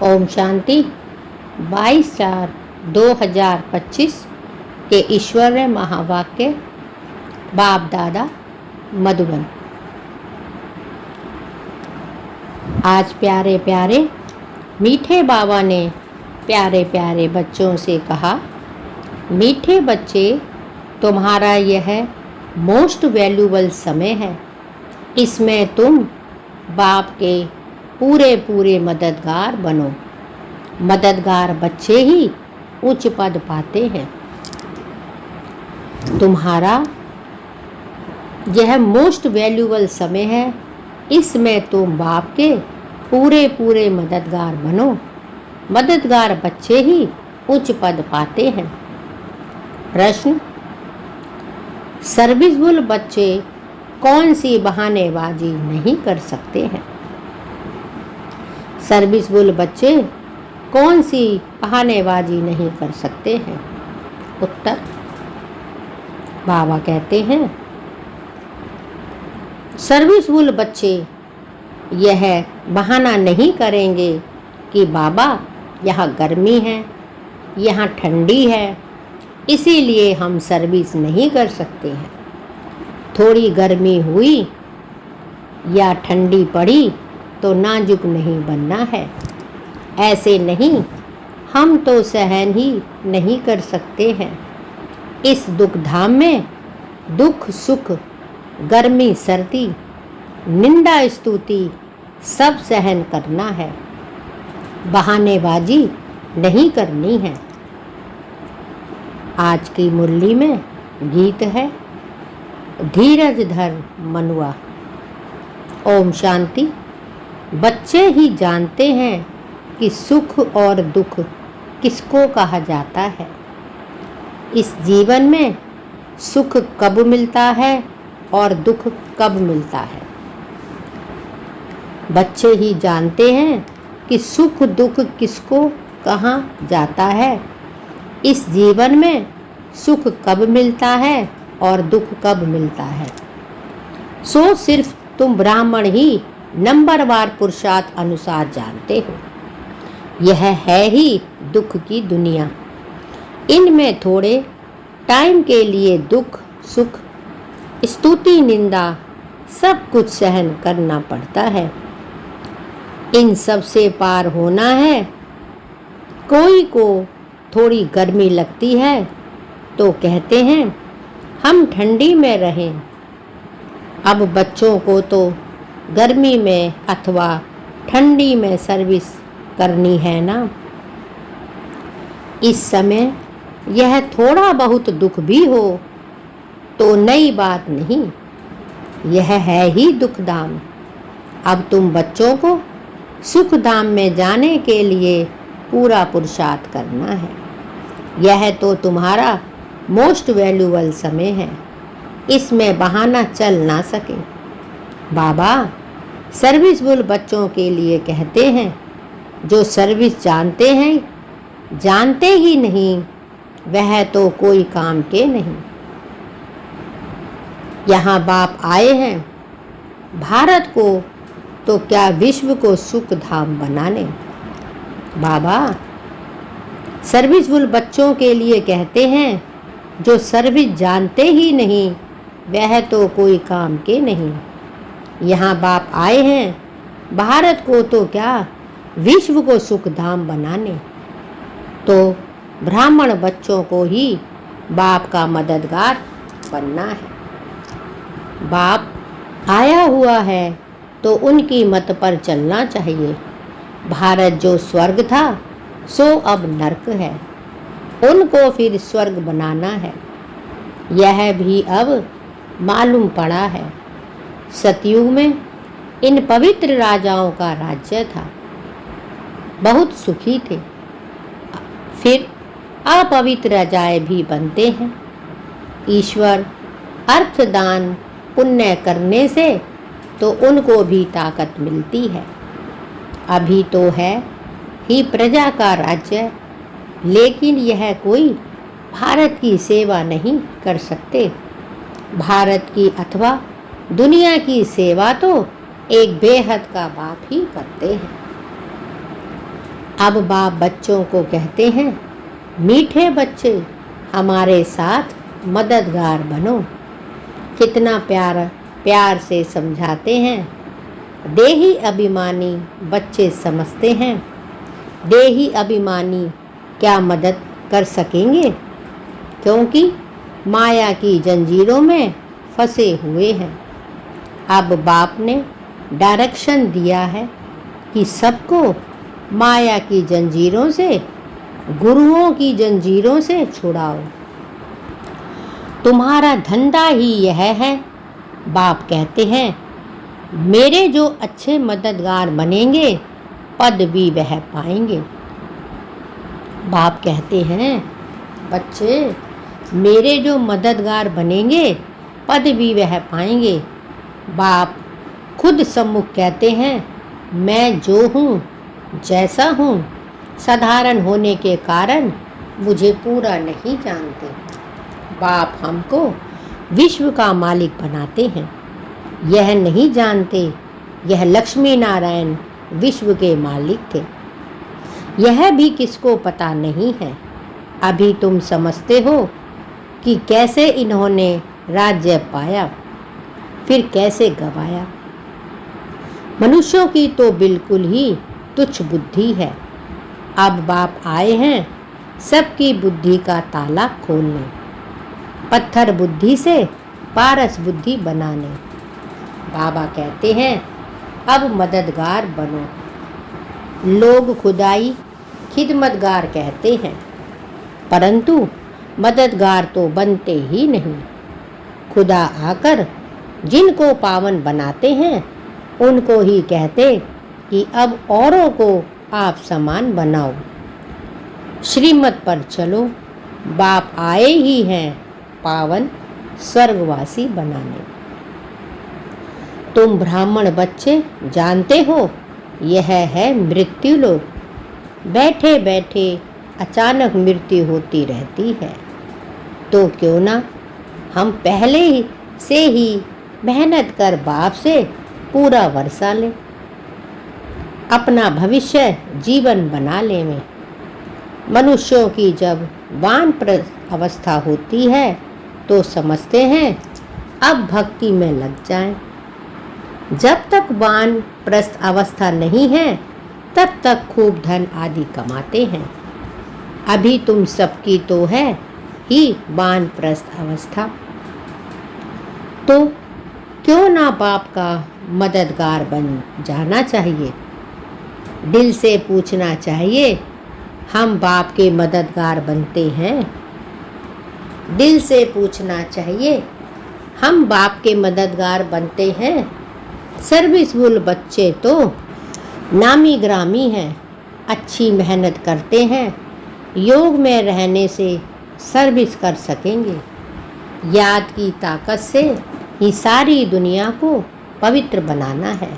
ओम शांति। 22/4/2025 के ईश्वरीय महावाक्य बाप दादा मधुबन। आज प्यारे प्यारे मीठे बाबा ने प्यारे प्यारे बच्चों से कहा, मीठे बच्चे, तुम्हारा यह मोस्ट वैल्यूबल समय है। इसमें तुम बाप के पूरे पूरे मददगार बनो। मददगार बच्चे ही उच्च पद पाते हैं। तुम्हारा यह मोस्ट वैल्यूबल समय है। इसमें तुम बाप के पूरे पूरे मददगार बनो। मददगार बच्चे ही उच्च पद पाते हैं। प्रश्न, सर्विसबुल बच्चे कौन सी बहानेबाजी नहीं कर सकते हैं? सर्विसबुल बच्चे कौन सी बहानेबाजी नहीं कर सकते हैं? उत्तर, बाबा कहते हैं, सर्विसबुल बच्चे यह बहाना नहीं करेंगे कि बाबा यहाँ गर्मी है, यहाँ ठंडी है, इसीलिए हम सर्विस नहीं कर सकते हैं। थोड़ी गर्मी हुई या ठंडी पड़ी तो नाजुक नहीं बनना है। ऐसे नहीं, हम तो सहन ही नहीं कर सकते हैं। इस दुख धाम में दुख सुख, गर्मी सर्दी, निंदा स्तुति सब सहन करना है। बहानेबाजी नहीं करनी है। आज की मुरली में गीत है, धीरज धर मनुआ। ओम शांति। बच्चे ही जानते हैं कि सुख और दुख किसको कहा जाता है। इस जीवन में सुख कब मिलता है और दुख कब मिलता है। बच्चे ही जानते हैं कि सुख दुख किसको कहा जाता है। इस जीवन में सुख कब मिलता है और दुख कब मिलता है। सो सिर्फ तुम ब्राह्मण ही नंबरवार पुरुषार्थ अनुसार जानते हो। यह है ही दुख की दुनिया। इनमें थोड़े टाइम के लिए दुख सुख, स्तुति निंदा सब कुछ सहन करना पड़ता है। इन सब से पार होना है। कोई को थोड़ी गर्मी लगती है तो कहते हैं हम ठंडी में रहें। अब बच्चों को तो गर्मी में अथवा ठंडी में सर्विस करनी है ना। इस समय यह थोड़ा बहुत दुख भी हो तो नई बात नहीं, यह है ही दुख धाम। अब तुम बच्चों को सुख धाम में जाने के लिए पूरा पुरुषार्थ करना है। यह तो तुम्हारा मोस्ट वैल्यूबल समय है। इसमें बहाना चल ना सके। बाबा सर्विसबुल बच्चों के लिए कहते हैं, जो सर्विस जानते ही नहीं, वह तो कोई काम के नहीं। यहाँ बाप आए हैं भारत को तो क्या विश्व को सुख धाम बनाने। बाबा सर्विसबुल बच्चों के लिए कहते हैं, जो सर्विस जानते ही नहीं, वह तो कोई काम के नहीं। यहाँ बाप आए हैं भारत को तो क्या विश्व को सुख धाम बनाने। तो ब्राह्मण बच्चों को ही बाप का मददगार बनना है। बाप आया हुआ है तो उनकी मत पर चलना चाहिए। भारत जो स्वर्ग था सो अब नरक है। उनको फिर स्वर्ग बनाना है। यह भी अब मालूम पड़ा है। सतयुग में इन पवित्र राजाओं का राज्य था, बहुत सुखी थे। फिर अपवित्र राजाएं भी बनते हैं। ईश्वर अर्थदान पुण्य करने से तो उनको भी ताकत मिलती है। अभी तो है ही प्रजा का राज्य, लेकिन यह कोई भारत की सेवा नहीं कर सकते। भारत की अथवा दुनिया की सेवा तो एक बेहद का बाप ही करते हैं। अब बाप बच्चों को कहते हैं, मीठे बच्चे हमारे साथ मददगार बनो। कितना प्यार से समझाते हैं। देही अभिमानी बच्चे समझते हैं, देही अभिमानी क्या मदद कर सकेंगे, क्योंकि माया की जंजीरों में फंसे हुए हैं। अब बाप ने डायरेक्शन दिया है कि सबको माया की जंजीरों से, गुरुओं की जंजीरों से छुड़ाओ। तुम्हारा धंधा ही यह है। बाप कहते हैं, मेरे जो अच्छे मददगार बनेंगे पद भी वह पाएंगे। बाप कहते हैं, बच्चे मेरे जो मददगार बनेंगे पद भी वह पाएंगे। बाप खुद सम्मुख कहते हैं, मैं जो हूँ, जैसा हूँ, साधारण होने के कारण मुझे पूरा नहीं जानते। बाप हमको विश्व का मालिक बनाते हैं। यह नहीं जानते यह लक्ष्मी नारायण विश्व के मालिक थे। यह भी किसको पता नहीं है। अभी तुम समझते हो कि कैसे इन्होंने राज्य पाया, फिर कैसे गवाया। मनुष्यों की तो बिल्कुल ही तुच्छ बुद्धि है। अब बाप आए हैं सबकी बुद्धि का ताला खोलने, पत्थर बुद्धि से पारस बुद्धि बनाने। बाबा कहते हैं, अब मददगार बनो। लोग खुदाई खिदमतगार कहते हैं, परंतु मददगार तो बनते ही नहीं। खुदा आकर जिनको पावन बनाते हैं उनको ही कहते कि अब औरों को आप समान बनाओ। श्रीमत पर चलो। बाप आए ही हैं पावन स्वर्गवासी बनाने। तुम ब्राह्मण बच्चे जानते हो यह है मृत्यु लोक। बैठे बैठे अचानक मृत्यु होती रहती है। तो क्यों ना हम पहले से ही मेहनत कर बाप से पूरा वर्षा लें, अपना भविष्य जीवन बना ले में। मनुष्यों की जब वानप्रस्थ अवस्था होती है तो समझते हैं अब भक्ति में लग जाएं। जब तक वानप्रस्थ अवस्था नहीं है तब तक खूब धन आदि कमाते हैं। अभी तुम सबकी तो है ही वानप्रस्थ अवस्था। तो क्यों ना बाप का मददगार बन जाना चाहिए। दिल से पूछना चाहिए, हम बाप के मददगार बनते हैं। दिल से पूछना चाहिए, हम बाप के मददगार बनते हैं। सर्विसफुल बच्चे तो नामी ग्रामी हैं, अच्छी मेहनत करते हैं। योग में रहने से सर्विस कर सकेंगे। याद की ताकत से ही सारी दुनिया को पवित्र बनाना है।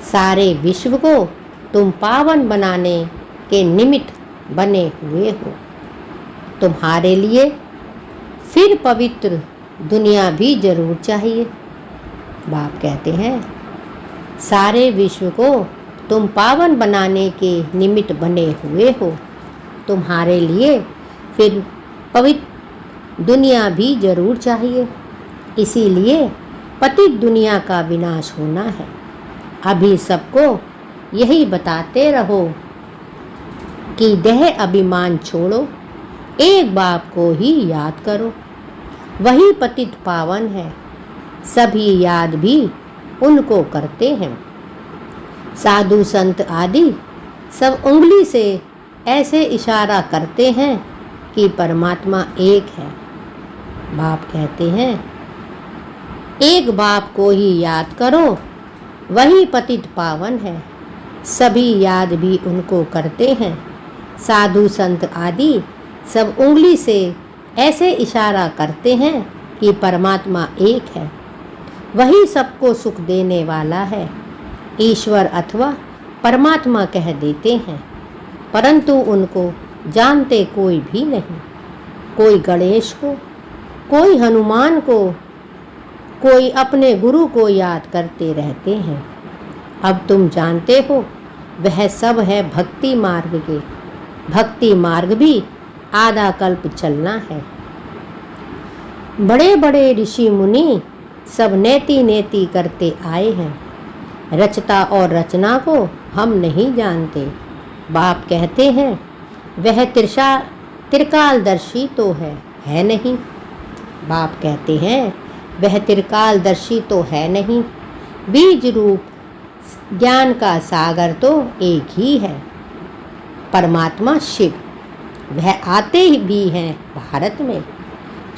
सारे विश्व को तुम पावन बनाने के निमित्त बने हुए हो। तुम्हारे लिए फिर पवित्र दुनिया भी जरूर चाहिए। बाप कहते हैं, सारे विश्व को तुम पावन बनाने के निमित्त बने हुए हो। तुम्हारे लिए फिर पवित्र दुनिया भी जरूर चाहिए। इसीलिए पतित दुनिया का विनाश होना है। अभी सबको यही बताते रहो कि देह अभिमान छोड़ो, एक बाप को ही याद करो। वही पतित पावन है, सभी याद भी उनको करते हैं। साधु संत आदि सब उंगली से ऐसे इशारा करते हैं कि परमात्मा एक है। बाप कहते हैं, एक बाप को ही याद करो, वही पतित पावन है। सभी याद भी उनको करते हैं। साधु संत आदि सब उंगली से ऐसे इशारा करते हैं कि परमात्मा एक है। वही सबको सुख देने वाला है। ईश्वर अथवा परमात्मा कह देते हैं, परंतु उनको जानते कोई भी नहीं। कोई गणेश को, कोई हनुमान को, कोई अपने गुरु को याद करते रहते हैं। अब तुम जानते हो वह सब है भक्ति मार्ग के। भक्ति मार्ग भी आधा कल्प चलना है। बड़े बड़े ऋषि मुनि सब नेति नेति करते आए हैं। रचता और रचना को हम नहीं जानते। बाप कहते हैं वह त्रिकालदर्शी तो है नहीं। बाप कहते हैं वह त्रिकालदर्शी तो है नहीं। बीज रूप ज्ञान का सागर तो एक ही है, परमात्मा शिव। वह आते ही भी हैं भारत में।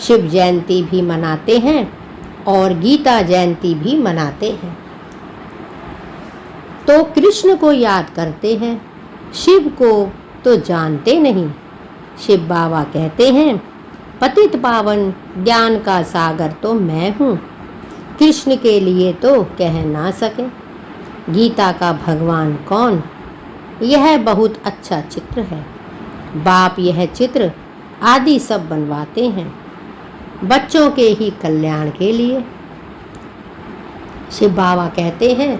शिव जयंती भी मनाते हैं और गीता जयंती भी मनाते हैं। तो कृष्ण को याद करते हैं, शिव को तो जानते नहीं। शिव बाबा कहते हैं पतित पावन ज्ञान का सागर तो मैं हूँ। कृष्ण के लिए तो कह ना सके। गीता का भगवान कौन? यह बहुत अच्छा चित्र है। बाप यह चित्र आदि सब बनवाते हैं बच्चों के ही कल्याण के लिए। शिव बाबा कहते हैं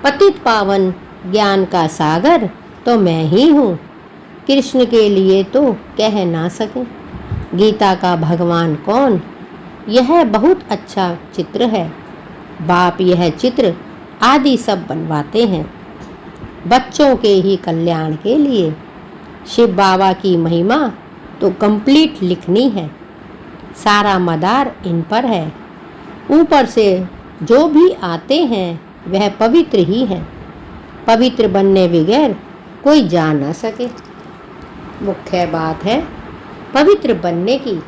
पतित पावन ज्ञान का सागर तो मैं ही हूँ। कृष्ण के लिए तो कह ना सके। गीता का भगवान कौन? यह बहुत अच्छा चित्र है। बाप यह चित्र आदि सब बनवाते हैं बच्चों के ही कल्याण के लिए। शिव बाबा की महिमा तो कंप्लीट लिखनी है। सारा मदार इन पर है। ऊपर से जो भी आते हैं वह पवित्र ही है। पवित्र बनने बगैर कोई जा ना सके। मुख्य बात है पवित्र बनने की।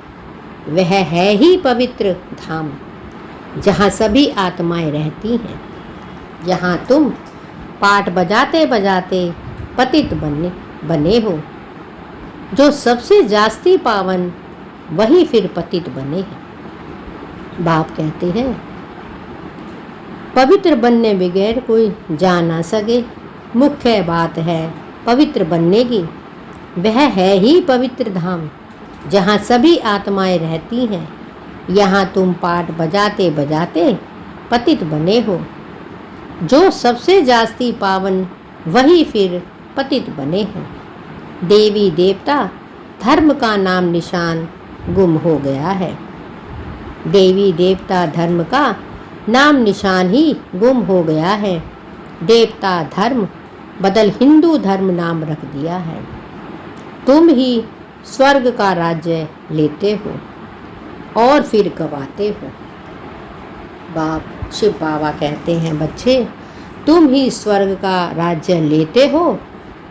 वह है ही पवित्र धाम जहाँ सभी आत्माएं रहती हैं। जहाँ तुम पाठ बजाते बजाते पतित बने हो। जो सबसे जास्ती पावन वही फिर पतित बने हैं। बाप कहते हैं पवित्र बनने बगैर कोई जा ना सके। मुख्य बात है पवित्र बनने की। वह है ही पवित्र धाम जहाँ सभी आत्माएं रहती हैं। यहाँ तुम पाठ बजाते बजाते पतित बने हो। जो सबसे जास्ती पावन वही फिर पतित बने हैं। देवी देवता धर्म का नाम निशान गुम हो गया है। देवी देवता धर्म का नाम निशान ही गुम हो गया है। देवता धर्म बदल हिंदू धर्म नाम रख दिया है। तुम ही स्वर्ग का राज्य लेते हो और फिर गवाते हो। बाप शिव बाबा कहते हैं बच्चे तुम ही स्वर्ग का राज्य लेते हो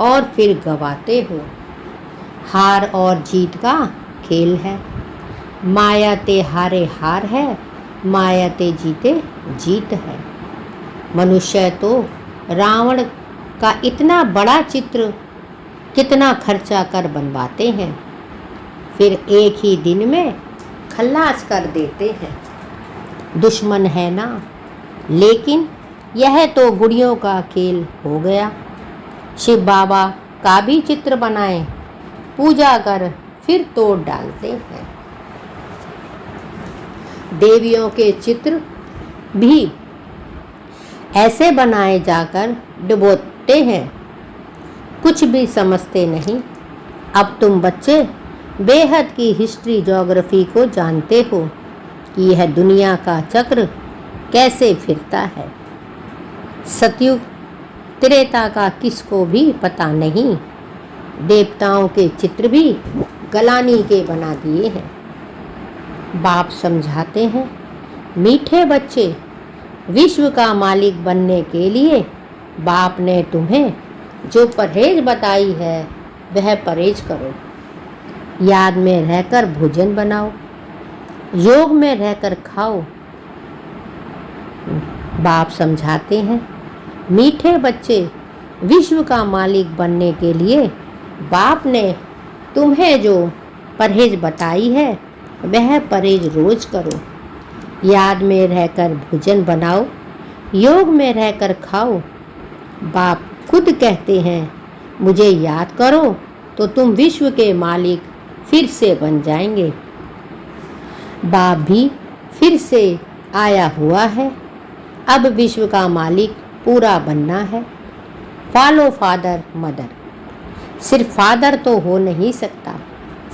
और फिर गवाते हो। हार और जीत का खेल है। माया ते हारे हार है, माया ते जीते जीत है। मनुष्य तो रावण का इतना बड़ा चित्र कितना खर्चा कर बनवाते हैं, फिर एक ही दिन में खल्लास कर देते हैं। दुश्मन है ना, लेकिन यह तो गुड़ियों का खेल हो गया। शिव बाबा का भी चित्र बनाएं, पूजा कर फिर तोड़ डालते हैं। देवियों के चित्र भी ऐसे बनाए जाकर डुबोते हैं। कुछ भी समझते नहीं। अब तुम बच्चे बेहद की हिस्ट्री ज्योग्राफी को जानते हो कि यह दुनिया का चक्र कैसे फिरता है। सतयुग त्रेता का किसको भी पता नहीं। देवताओं के चित्र भी गलानी के बना दिए हैं। बाप समझाते हैं मीठे बच्चे, विश्व का मालिक बनने के लिए बाप ने तुम्हें जो परहेज बताई है वह परहेज करो। याद में रहकर भोजन बनाओ, योग में रहकर खाओ। बाप समझाते हैं मीठे बच्चे, विश्व का मालिक बनने के लिए बाप ने तुम्हें जो परहेज बताई है वह परहेज रोज करो। याद में रहकर भोजन बनाओ, योग में रहकर खाओ। बाप खुद कहते हैं मुझे याद करो तो तुम विश्व के मालिक फिर से बन जाएंगे। बाप भी फिर से आया हुआ है। अब विश्व का मालिक पूरा बनना है। Follow father mother. सिर्फ फादर तो हो नहीं सकता।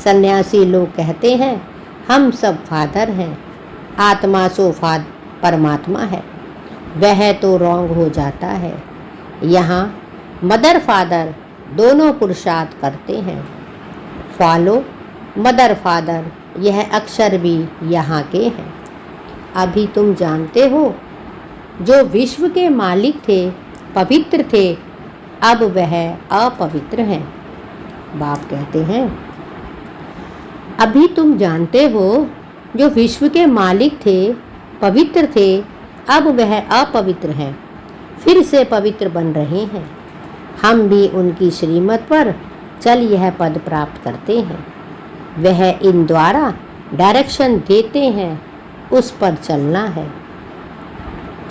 सन्यासी लोग कहते हैं हम सब फादर हैं, आत्मा सो परमात्मा है। वह तो रॉन्ग हो जाता है। यहाँ मदर फादर दोनों पुरुषार्थ करते हैं। फॉलो मदर फादर, यह अक्षर भी यहाँ के हैं। अभी तुम जानते हो, जो विश्व के मालिक थे, पवित्र थे, अब वह अपवित्र हैं। बाप कहते हैं, अभी तुम जानते हो, जो विश्व के मालिक थे, पवित्र थे, अब वह अपवित्र हैं, फिर से पवित्र बन रहे हैं। हम भी उनकी श्रीमत पर चल यह पद प्राप्त करते हैं। वह इन द्वारा डायरेक्शन देते हैं, उस पर चलना है।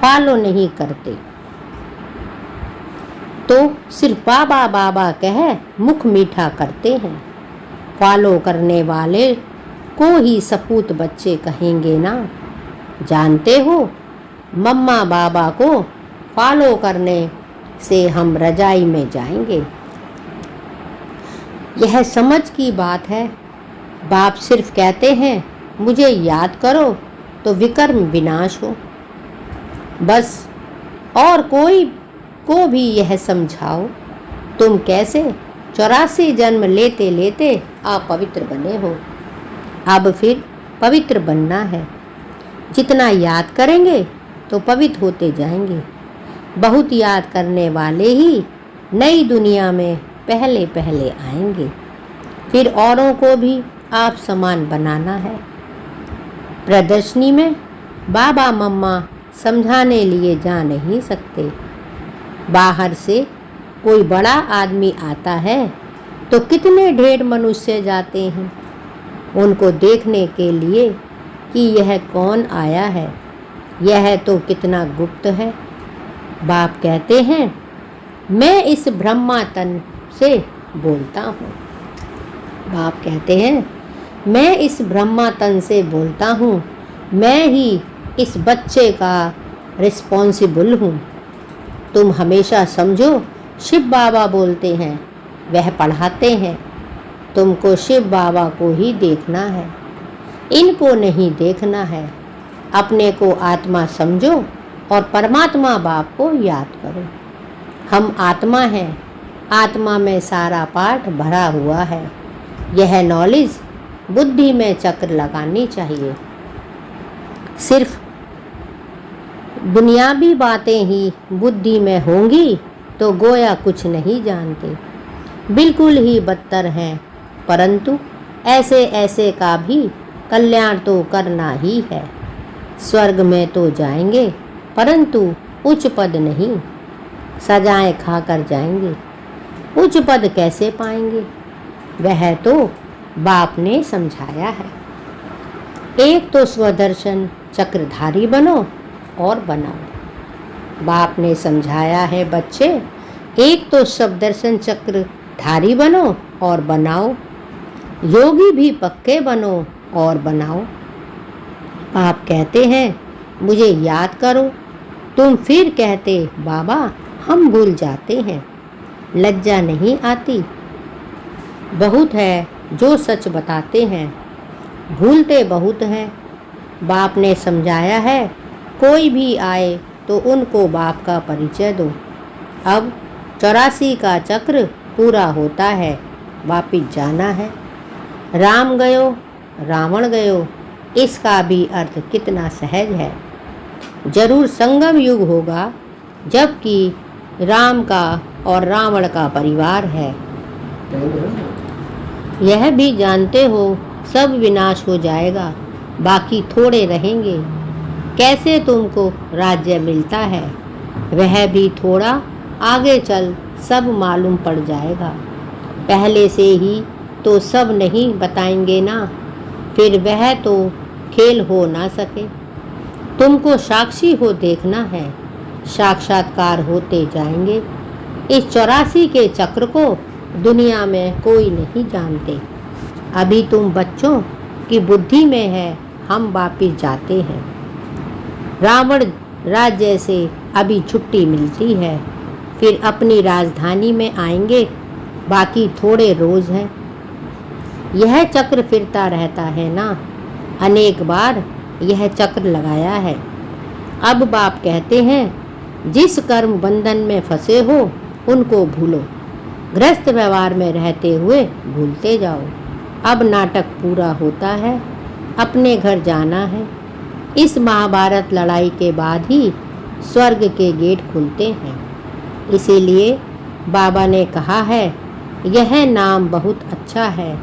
फॉलो नहीं करते तो सिर्फ बाबा बाबा कह मुख मीठा करते हैं। फॉलो करने वाले को ही सपूत बच्चे कहेंगे ना। जानते हो, मम्मा बाबा को फॉलो करने से हम रजाई में जाएंगे। यह समझ की बात है। बाप सिर्फ कहते हैं मुझे याद करो तो विकर्म विनाश हो, बस। और कोई को भी यह समझाओ तुम कैसे 84 जन्म लेते लेते अपवित्र बने हो। अब फिर पवित्र बनना है। जितना याद करेंगे तो पवित्र होते जाएंगे। बहुत याद करने वाले ही नई दुनिया में पहले पहले आएंगे। फिर औरों को भी आप समान बनाना है। प्रदर्शनी में बाबा मम्मा समझाने लिए जा नहीं सकते। बाहर से कोई बड़ा आदमी आता है तो कितने ढेर मनुष्य जाते हैं उनको देखने के लिए कि यह कौन आया है। यह तो कितना गुप्त है। बाप कहते हैं मैं इस ब्रह्मा तन से बोलता हूँ। बाप कहते हैं मैं इस ब्रह्मा तन से बोलता हूँ। मैं ही इस बच्चे का रिस्पॉन्सिबल हूँ। तुम हमेशा समझो शिव बाबा बोलते हैं, वह पढ़ाते हैं। तुमको शिव बाबा को ही देखना है, इनको नहीं देखना है। अपने को आत्मा समझो और परमात्मा बाप को याद करो। हम आत्मा हैं, आत्मा में सारा पाठ भरा हुआ है। यह नॉलेज बुद्धि में चक्र लगानी चाहिए। सिर्फ दुनियावी बातें ही बुद्धि में होंगी तो गोया कुछ नहीं जानते, बिल्कुल ही बदतर हैं। परंतु ऐसे ऐसे का भी कल्याण तो करना ही है। स्वर्ग में तो जाएंगे परंतु उच्च पद नहीं, सजाएं खाकर जाएंगे। उच्च पद कैसे पाएंगे, वह तो बाप ने समझाया है। एक तो स्वदर्शन चक्रधारी बनो और बनाओ। बाप ने समझाया है बच्चे, एक तो स्वदर्शन चक्रधारी बनो और बनाओ। योगी भी पक्के बनो और बनाओ। बाप कहते हैं मुझे याद करो। तुम फिर कहते बाबा हम भूल जाते हैं। लज्जा नहीं आती? बहुत है जो सच बताते हैं, भूलते बहुत हैं। बाप ने समझाया है कोई भी आए तो उनको बाप का परिचय दो। अब 84 का चक्र पूरा होता है, वापिस जाना है। राम गयो रावण गयो, इसका भी अर्थ कितना सहज है। जरूर संगम युग होगा जबकि राम का और रावण का परिवार है। यह भी जानते हो सब विनाश हो जाएगा, बाकी थोड़े रहेंगे। कैसे तुमको राज्य मिलता है वह भी थोड़ा आगे चल सब मालूम पड़ जाएगा। पहले से ही तो सब नहीं बताएंगे ना, फिर वह तो खेल हो ना सके। तुमको साक्षी हो देखना है, साक्षात्कार होते जाएंगे। इस 84 के चक्र को दुनिया में कोई नहीं जानते। अभी तुम बच्चों की बुद्धि में है, हम वापिस जाते हैं। रावण राज्य से अभी छुट्टी मिलती है, फिर अपनी राजधानी में आएंगे। बाकी थोड़े रोज हैं। यह चक्र फिरता रहता है ना, अनेक बार यह चक्र लगाया है। अब बाप कहते हैं जिस कर्म बंधन में फंसे हो उनको भूलो, गृहस्थ व्यवहार में रहते हुए भूलते जाओ। अब नाटक पूरा होता है, अपने घर जाना है। इस महाभारत लड़ाई के बाद ही स्वर्ग के गेट खुलते हैं। इसीलिए बाबा ने कहा है यह नाम बहुत अच्छा है,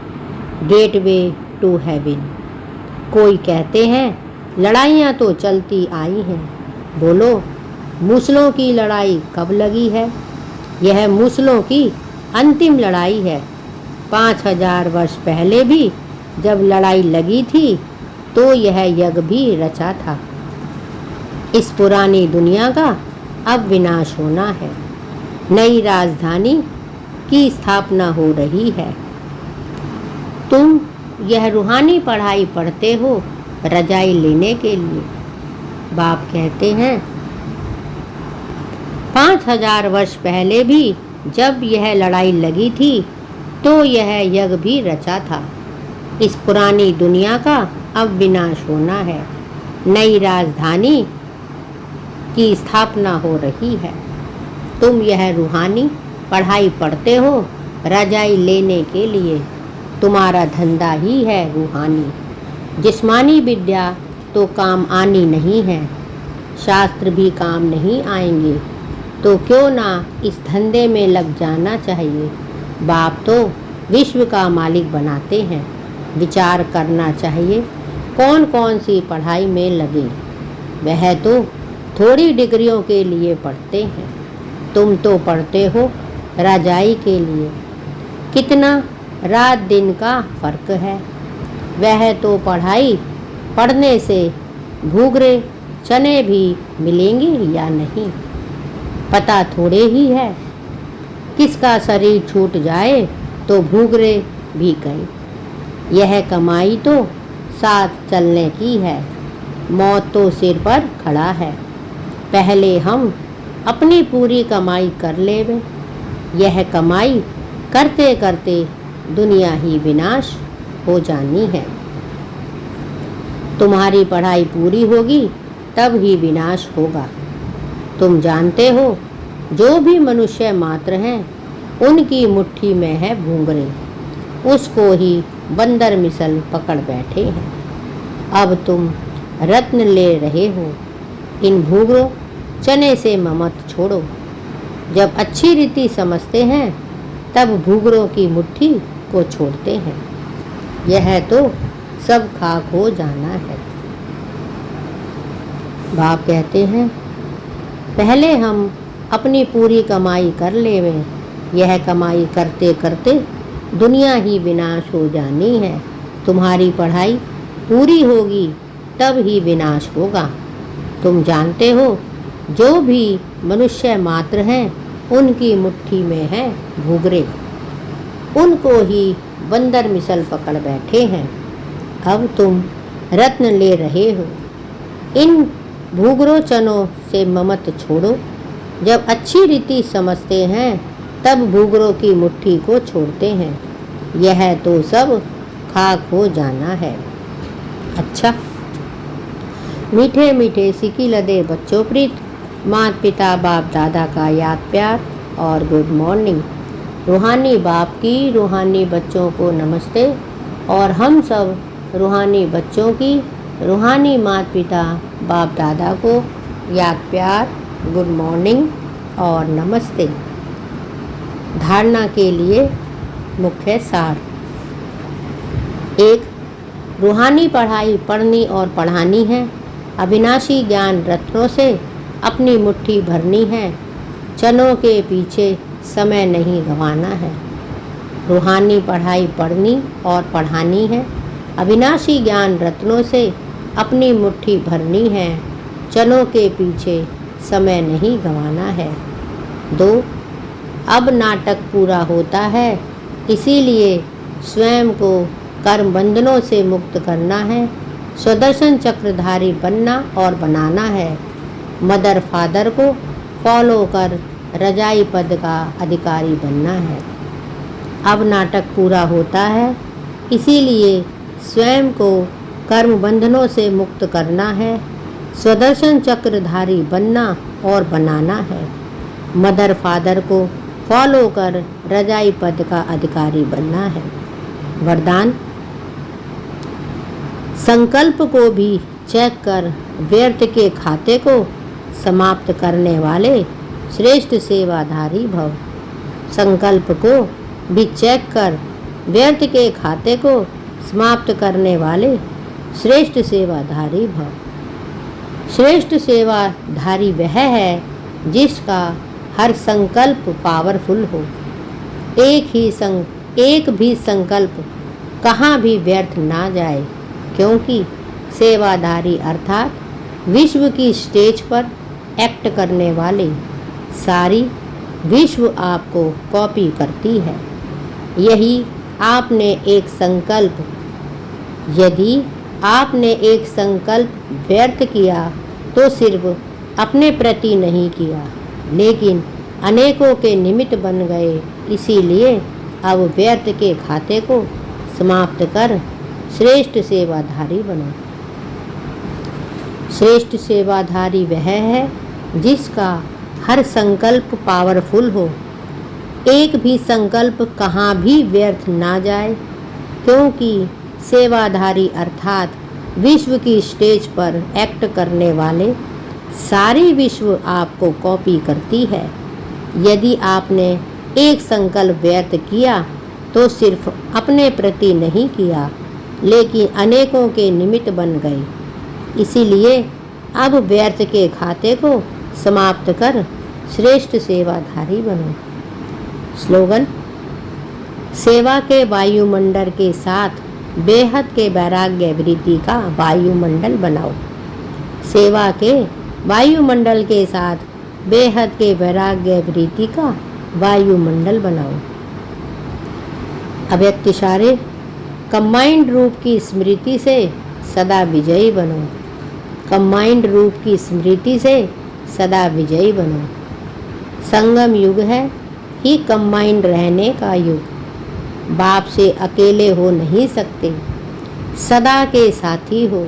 गेटवे टू हेवन। कोई कहते हैं लड़ाइयाँ तो चलती आई हैं। बोलो मूसलों की लड़ाई कब लगी है? यह मूसलों की अंतिम लड़ाई है। 5000 वर्ष पहले भी जब लड़ाई लगी थी तो यह यज्ञ भी रचा था। इस पुरानी दुनिया का अब विनाश होना है। नई राजधानी की स्थापना हो रही है। तुम यह रूहानी पढ़ाई पढ़ते हो रजाई लेने के लिए। बाप कहते हैं 5000 वर्ष पहले भी जब यह लड़ाई लगी थी तो यह यज्ञ भी रचा था। इस पुरानी दुनिया का अब विनाश होना है। नई राजधानी की स्थापना हो रही है। तुम यह रूहानी पढ़ाई पढ़ते हो रजाई लेने के लिए। तुम्हारा धंधा ही है रूहानी। जिस्मानी विद्या तो काम आनी नहीं है, शास्त्र भी काम नहीं आएंगे। तो क्यों ना इस धंधे में लग जाना चाहिए। बाप तो विश्व का मालिक बनाते हैं। विचार करना चाहिए कौन कौन सी पढ़ाई में लगे। वह तो थोड़ी डिग्रियों के लिए पढ़ते हैं, तुम तो पढ़ते हो रजाई के लिए। कितना रात दिन का फर्क है। वह तो पढ़ाई पढ़ने से भूगरे चने भी मिलेंगे या नहीं पता थोड़े ही है। किसका शरीर छूट जाए तो भूगरे भी गए। यह कमाई तो साथ चलने की है, मौत तो सिर पर खड़ा है। पहले हम अपनी पूरी कमाई कर लेवे। यह कमाई करते करते दुनिया ही विनाश हो जानी है। तुम्हारी पढ़ाई पूरी होगी तब ही विनाश होगा। तुम जानते हो जो भी मनुष्य मात्र हैं उनकी मुट्ठी में है भूंगरे, उसको ही बंदर मिसल पकड़ बैठे हैं। अब तुम रत्न ले रहे हो, इन भूंगरों चने से ममत छोड़ो। जब अच्छी रीति समझते हैं तब भूंगरों की मुट्ठी को छोड़ते हैं। यह तो सब खाक हो जाना है। बाप कहते हैं पहले हम अपनी पूरी कमाई कर लेवे। यह कमाई करते करते दुनिया ही विनाश हो जानी है। तुम्हारी पढ़ाई पूरी होगी तब ही विनाश होगा। तुम जानते हो जो भी मनुष्य मात्र हैं उनकी मुट्ठी में है भूगरे, उनको ही बंदर मिसल पकड़ बैठे हैं। अब तुम रत्न ले रहे हो, इन भूगरों चनों से ममत छोड़ो। जब अच्छी रीति समझते हैं तब भूगरों की मुट्ठी को छोड़ते हैं। यह तो सब खाक हो जाना है। अच्छा, मीठे मीठे सिकी लदे बच्चों प्रीत, माता पिता बाप दादा का याद प्यार और गुड मॉर्निंग। रूहानी बाप की रूहानी बच्चों को नमस्ते और हम सब रूहानी बच्चों की रूहानी माता पिता बाप दादा को याद प्यार, गुड मॉर्निंग और नमस्ते। धारणा के लिए मुख्य सार। 1. रूहानी पढ़ाई पढ़नी और पढ़ानी है। अविनाशी ज्ञान रत्नों से अपनी मुट्ठी भरनी है। चनों के पीछे समय नहीं गंवाना है। रूहानी पढ़ाई पढ़नी और पढ़ानी है। अविनाशी ज्ञान रत्नों से अपनी मुट्ठी भरनी है। चनों के पीछे समय नहीं गंवाना है। 2. अब नाटक पूरा होता है, इसीलिए स्वयं को कर्म बंधनों से मुक्त करना है। स्वदर्शन चक्रधारी बनना और बनाना है। मदर फादर को फॉलो कर रजाई पद का अधिकारी बनना है। अब नाटक पूरा होता है, इसीलिए स्वयं को कर्म बंधनों से मुक्त करना है, स्वदर्शन चक्रधारी बनना और बनाना है। मदर फादर को फॉलो कर रजाई पद का अधिकारी बनना है। वरदान: संकल्प को भी चेक कर व्यर्थ के खाते को समाप्त करने वाले श्रेष्ठ सेवाधारी भव। संकल्प को भी चेक कर व्यर्थ के खाते को समाप्त करने वाले श्रेष्ठ सेवाधारी भव। श्रेष्ठ सेवाधारी वह है जिसका हर संकल्प पावरफुल हो। एक भी संकल्प कहाँ भी व्यर्थ ना जाए, क्योंकि सेवाधारी अर्थात विश्व की स्टेज पर एक्ट करने वाले सारी विश्व आपको कॉपी करती है। यदि आपने एक संकल्प व्यर्थ किया तो सिर्फ अपने प्रति नहीं किया, लेकिन अनेकों के निमित्त बन गए। इसीलिए अब व्यर्थ के खाते को समाप्त कर श्रेष्ठ सेवाधारी बनो। श्रेष्ठ सेवाधारी वह है जिसका हर संकल्प पावरफुल हो। एक भी संकल्प कहाँ भी व्यर्थ ना जाए, क्योंकि सेवाधारी अर्थात विश्व की स्टेज पर एक्ट करने वाले सारी विश्व आपको कॉपी करती है। यदि आपने एक संकल्प व्यर्थ किया तो सिर्फ अपने प्रति नहीं किया, लेकिन अनेकों के निमित्त बन गए। इसीलिए अब व्यर्थ के खाते को समाप्त कर श्रेष्ठ सेवाधारी बनो। स्लोगन: सेवा के वायुमंडल के साथ बेहद के वैराग्य वृत्ति का वायुमंडल बनाओ। सेवा के वायुमंडल के साथ बेहद के वैराग्य वृत्ति का वायुमंडल बनाओ। अव्यक्त इशारे: कंबाइंड रूप की स्मृति से सदा विजयी बनो। कंबाइंड रूप की स्मृति से सदा विजयी बनो। संगम युग है ही कंबाइंड रहने का युग। बाप से अकेले हो नहीं सकते, सदा के साथी हो।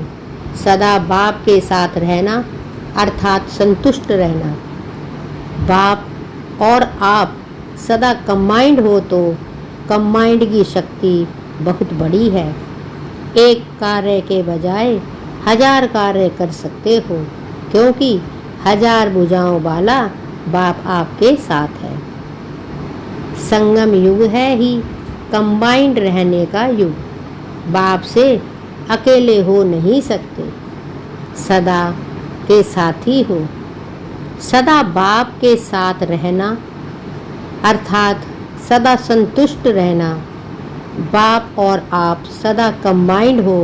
सदा बाप के साथ रहना अर्थात संतुष्ट रहना। बाप और आप सदा कंबाइंड हो तो कंबाइंड की शक्ति बहुत बड़ी है। एक कार्य के बजाय 1000 कार्य कर सकते हो, क्योंकि 1000 भुजाओं वाला बाप आपके साथ है। संगम युग है ही कंबाइंड रहने का युग। बाप से अकेले हो नहीं सकते, सदा के साथी हो। सदा बाप के साथ रहना अर्थात सदा संतुष्ट रहना। बाप और आप सदा कंबाइंड हो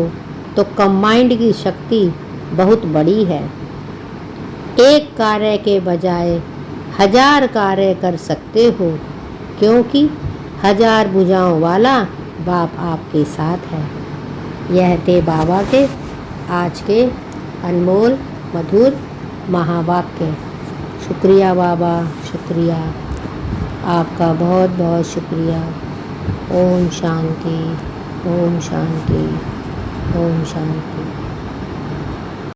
तो कंबाइंड की शक्ति बहुत बड़ी है। एक कार्य के बजाय 1000 कार्य कर सकते हो, क्योंकि 1000 भुजाओं वाला बाप आपके साथ है। यह थे बाबा के आज के अनमोल मधुर महावाक्य। शुक्रिया बाबा, शुक्रिया आपका, बहुत बहुत शुक्रिया। ओम शांति, ओम शांति, ओम शांति।